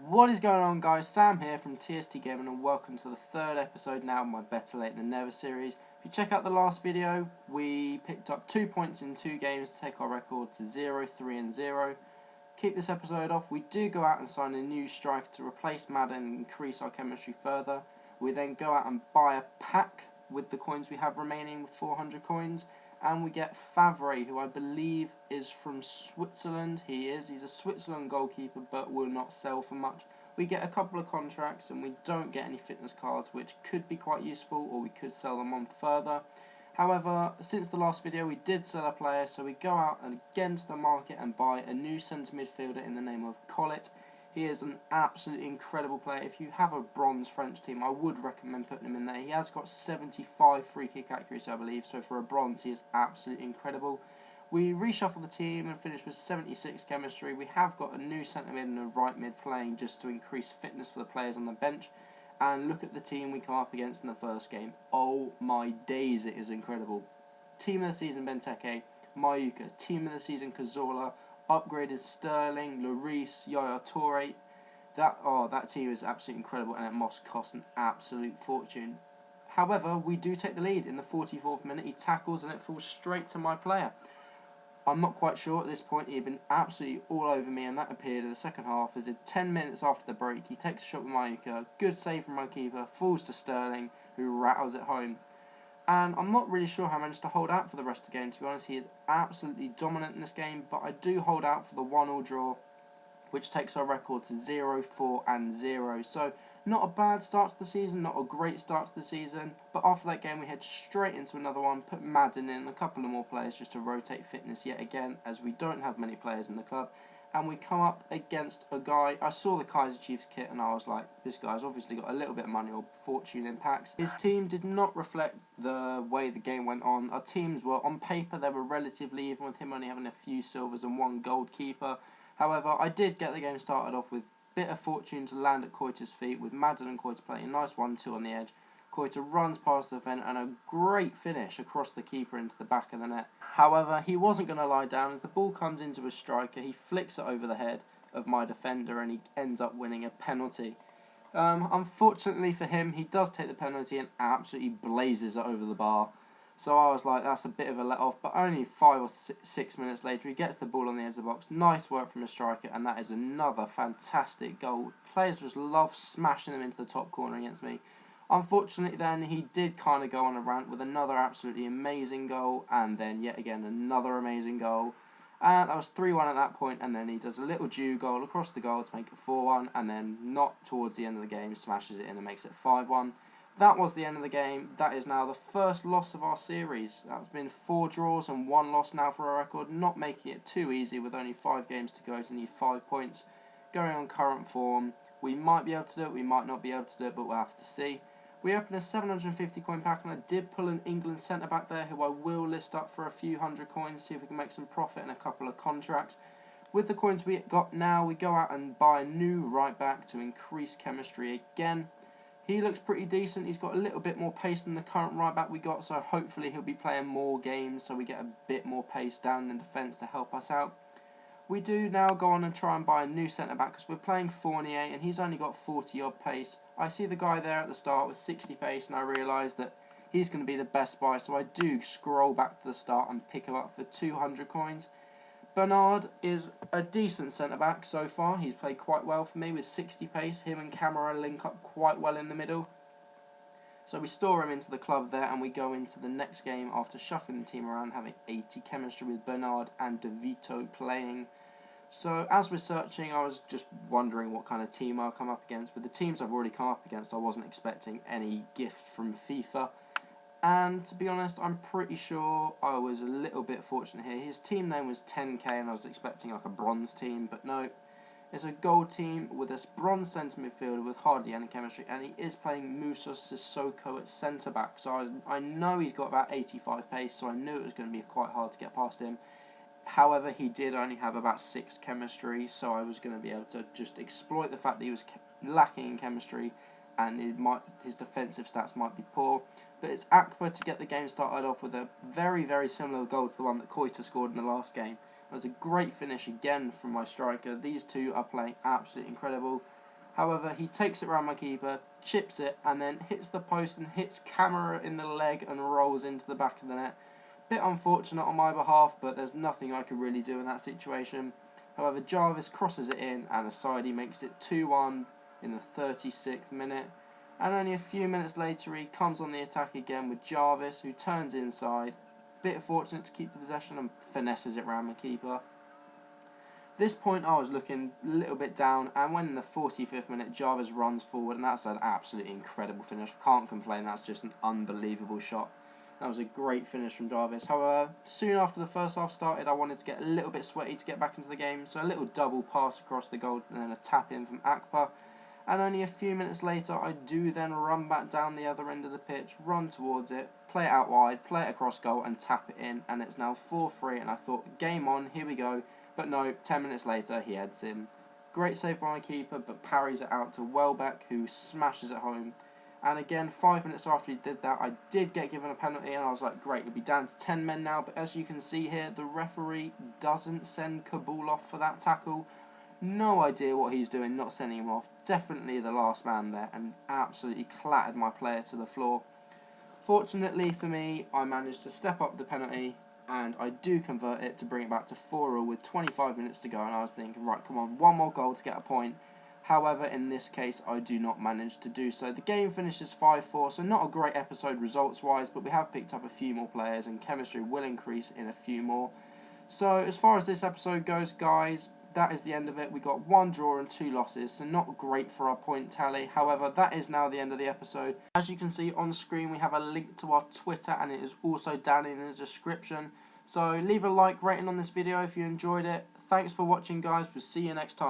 What is going on, guys? Sam here from TST Gaming, and welcome to the third episode now of my Better Late Than Never series. If you check out the last video, we picked up 2 points in 2 games to take our record to 0, 3 and 0. Keep this episode off, we do go out and sign a new striker to replace Madden and increase our chemistry further. We then go out and buy a pack with the coins we have remaining, with 400 coins. And we get Favre, who I believe is from Switzerland. He's a Switzerland goalkeeper, but will not sell for much. We get a couple of contracts, and we don't get any fitness cards, which could be quite useful, or we could sell them on further. However, since the last video, we did sell a player, so we go out and again to the market and buy a new centre midfielder in the name of Collet. He is an absolutely incredible player. If you have a bronze French team, I would recommend putting him in there. He has got 75 free kick accuracy, I believe, so for a bronze, he is absolutely incredible. We reshuffle the team and finish with 76 chemistry. We have got a new centre mid and a right mid playing just to increase fitness for the players on the bench. And look at the team we come up against in the first game. Oh my days, it is incredible. Team of the season, Benteke. Mayuka. Team of the season, Cazorla. Upgraded Sterling, Lloris, Yaya Toure. That team is absolutely incredible, and it must cost an absolute fortune. However, we do take the lead in the 44th minute. He tackles and it falls straight to my player. I'm not quite sure at this point. He had been absolutely all over me, and that appeared in the second half. As 10 minutes after the break, he takes a shot with Mayuka. Good save from my keeper. Falls to Sterling, who rattles it home. And I'm not really sure how I managed to hold out for the rest of the game, to be honest. He is absolutely dominant in this game, but I do hold out for the 1-1 draw, which takes our record to 0, 4 and 0. So not a bad start to the season, not a great start to the season, but after that game we head straight into another one, put Madden in, a couple of more players just to rotate fitness yet again, as we don't have many players in the club. And we come up against a guy. I saw the Kaiser Chiefs kit and I was like, this guy's obviously got a little bit of money or fortune in packs. His team did not reflect the way the game went on. Our teams were, on paper, they were relatively even, with him only having a few silvers and 1 gold keeper. However, I did get the game started off with a bit of fortune to land at Koita's feet, with Madden and Koita playing a nice 1-2 on the edge. Koita runs past the defender and a great finish across the keeper into the back of the net. However, he wasn't going to lie down. As the ball comes into a striker, he flicks it over the head of my defender and he ends up winning a penalty. Unfortunately for him, he does take the penalty and absolutely blazes it over the bar. So I was like, that's a bit of a let-off, but only 5 or 6 minutes later, he gets the ball on the edge of the box. Nice work from a striker, and that is another fantastic goal. Players just love smashing them into the top corner against me. Unfortunately then, he did kind of go on a rant with another absolutely amazing goal, and then yet again another amazing goal. And that was 3-1 at that point, and then he does a little Jew goal across the goal to make it 4-1, and then not towards the end of the game, smashes it in and makes it 5-1. That was the end of the game. That is now the first loss of our series. That's been 4 draws and 1 loss now for our record, not making it too easy with only 5 games to go to need 5 points. Going on current form, we might be able to do it, we might not be able to do it, but we'll have to see. We opened a 750 coin pack, and I did pull an England centre back there who I will list up for a few hundred coins, see if we can make some profit and a couple of contracts. With the coins we got now, we go out and buy a new right back to increase chemistry again. He looks pretty decent. He's got a little bit more pace than the current right back we got, so hopefully he'll be playing more games so we get a bit more pace down in defence to help us out. We do now go on and try and buy a new centre-back because we're playing Fournier and he's only got 40-odd pace. I see the guy there at the start with 60 pace and I realise that he's going to be the best buy, so I do scroll back to the start and pick him up for 200 coins. Bernard is a decent centre-back so far. He's played quite well for me with 60 pace. Him and Camara link up quite well in the middle. So we store him into the club there and we go into the next game after shuffling the team around, having 80 chemistry with Bernard and De Vito playing. So as we're searching, I was just wondering what kind of team I'll come up against. With the teams I've already come up against, I wasn't expecting any gift from FIFA. And to be honest, I'm pretty sure I was a little bit fortunate here. His team name was 10k and I was expecting like a bronze team, but no. It's a gold team with a bronze centre midfielder with hardly any chemistry, and he is playing Musa Sissoko at centre back. So I know he's got about 85 pace, so I knew it was going to be quite hard to get past him. However, he did only have about 6 chemistry, so I was going to be able to just exploit the fact that he was lacking in chemistry and his defensive stats might be poor. But it's Aqua to get the game started off with a very, very similar goal to the one that Koita scored in the last game. It was a great finish again from my striker. These two are playing absolutely incredible. However, he takes it around my keeper, chips it, and then hits the post and hits Camera in the leg and rolls into the back of the net. Bit unfortunate on my behalf, but there's nothing I could really do in that situation. However, Jarvis crosses it in, and Audacity makes it 2-1 in the 36th minute. And only a few minutes later, he comes on the attack again with Jarvis, who turns inside. Bit fortunate to keep the possession and finesses it round the keeper. This point I was looking a little bit down, and when in the 45th minute Jarvis runs forward, and that's an absolutely incredible finish. Can't complain, that's just an unbelievable shot. That was a great finish from Jarvis. However, soon after the first half started, I wanted to get a little bit sweaty to get back into the game, so a little double pass across the goal and then a tap in from Akpa. And only a few minutes later, I do then run back down the other end of the pitch, run towards it, play it out wide, play it across goal and tap it in, and it's now 4-3, and I thought, game on, here we go. But no, 10 minutes later, he heads in. Great save by my keeper, but parries it out to Welbeck, who smashes it home. And again, 5 minutes after he did that, I did get given a penalty, and I was like, great, it'll be down to 10 men now. But as you can see here, the referee doesn't send Kabul off for that tackle. No idea what he's doing, not sending him off. Definitely the last man there, and absolutely clattered my player to the floor. Fortunately for me, I managed to step up the penalty, and I do convert it to bring it back to 4-4 with 25 minutes to go. And I was thinking, right, come on, one more goal to get a point. However, in this case, I do not manage to do so. The game finishes 5-4, so not a great episode results-wise, but we have picked up a few more players, and chemistry will increase in a few more. So, as far as this episode goes, guys, that is the end of it. We got 1 draw and 2 losses, so not great for our point tally. However, that is now the end of the episode. As you can see on screen, we have a link to our Twitter, and it is also down in the description. So, leave a like rating on this video if you enjoyed it. Thanks for watching, guys. We'll see you next time.